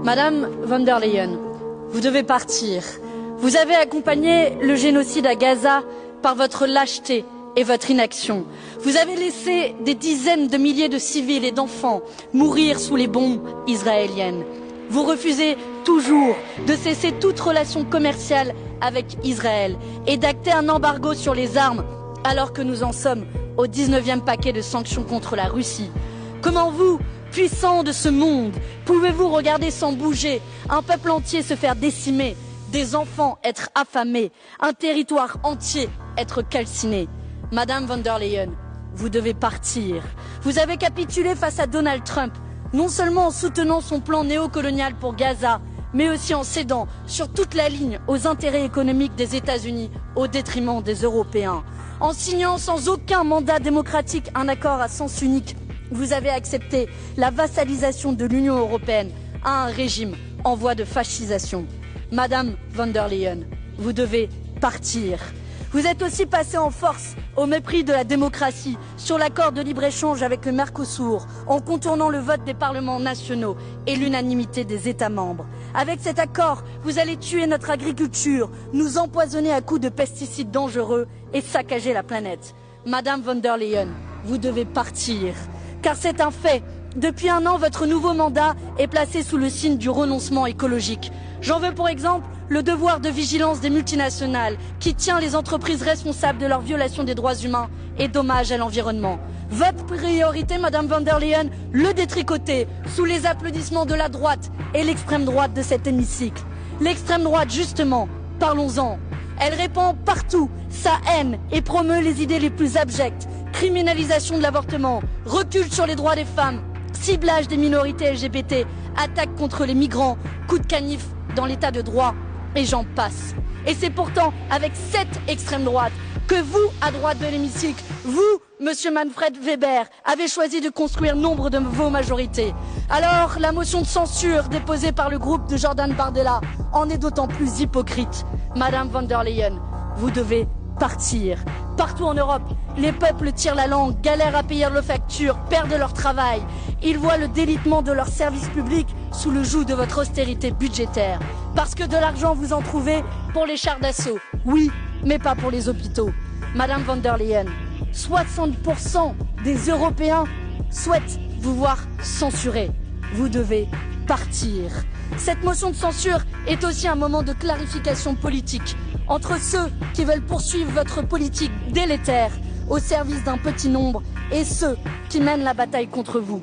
Madame von der Leyen, vous devez partir. Vous avez accompagné le génocide à Gaza par votre lâcheté et votre inaction. Vous avez laissé des dizaines de milliers de civils et d'enfants mourir sous les bombes israéliennes. Vous refusez toujours de cesser toute relation commerciale avec Israël et d'acter un embargo sur les armes alors que nous en sommes au 19e paquet de sanctions contre la Russie. Comment vous, puissants de ce monde, pouvez-vous regarder sans bouger un peuple entier se faire décimer, des enfants être affamés, un territoire entier être calciné? Madame von der Leyen, vous devez partir. Vous avez capitulé face à Donald Trump, non seulement en soutenant son plan néocolonial pour Gaza, mais aussi en cédant sur toute la ligne aux intérêts économiques des États-Unis au détriment des Européens. En signant sans aucun mandat démocratique un accord à sens unique, vous avez accepté la vassalisation de l'Union européenne à un régime en voie de fascisation. Madame von der Leyen, vous devez partir. Vous êtes aussi passé en force au mépris de la démocratie sur l'accord de libre-échange avec le Mercosur, en contournant le vote des parlements nationaux et l'unanimité des États membres. Avec cet accord, vous allez tuer notre agriculture, nous empoisonner à coups de pesticides dangereux et saccager la planète. Madame von der Leyen, vous devez partir. Car c'est un fait. Depuis un an, votre nouveau mandat est placé sous le signe du renoncement écologique. J'en veux pour exemple le devoir de vigilance des multinationales qui tient les entreprises responsables de leur violation des droits humains et dommages à l'environnement. Votre priorité, Madame von der Leyen, le détricoter sous les applaudissements de la droite et l'extrême droite de cet hémicycle. L'extrême droite, justement, parlons-en. Elle répand partout sa haine et promeut les idées les plus abjectes. Criminalisation de l'avortement, recul sur les droits des femmes, ciblage des minorités LGBT, attaque contre les migrants, coup de canif dans l'état de droit, et j'en passe. Et c'est pourtant avec cette extrême droite que vous, à droite de l'hémicycle, vous, Monsieur Manfred Weber, avez choisi de construire nombre de vos majorités. Alors, la motion de censure déposée par le groupe de Jordan Bardella en est d'autant plus hypocrite. Madame von der Leyen, vous devez partir. Partout en Europe, les peuples tirent la langue, galèrent à payer leurs factures, perdent leur travail. Ils voient le délitement de leurs services publics sous le joug de votre austérité budgétaire. Parce que de l'argent vous en trouvez pour les chars d'assaut. Oui, mais pas pour les hôpitaux. Madame von der Leyen, 60% des Européens souhaitent vous voir censurer. Vous devez partir. Cette motion de censure est aussi un moment de clarification politique entre ceux qui veulent poursuivre votre politique délétère au service d'un petit nombre et ceux qui mènent la bataille contre vous.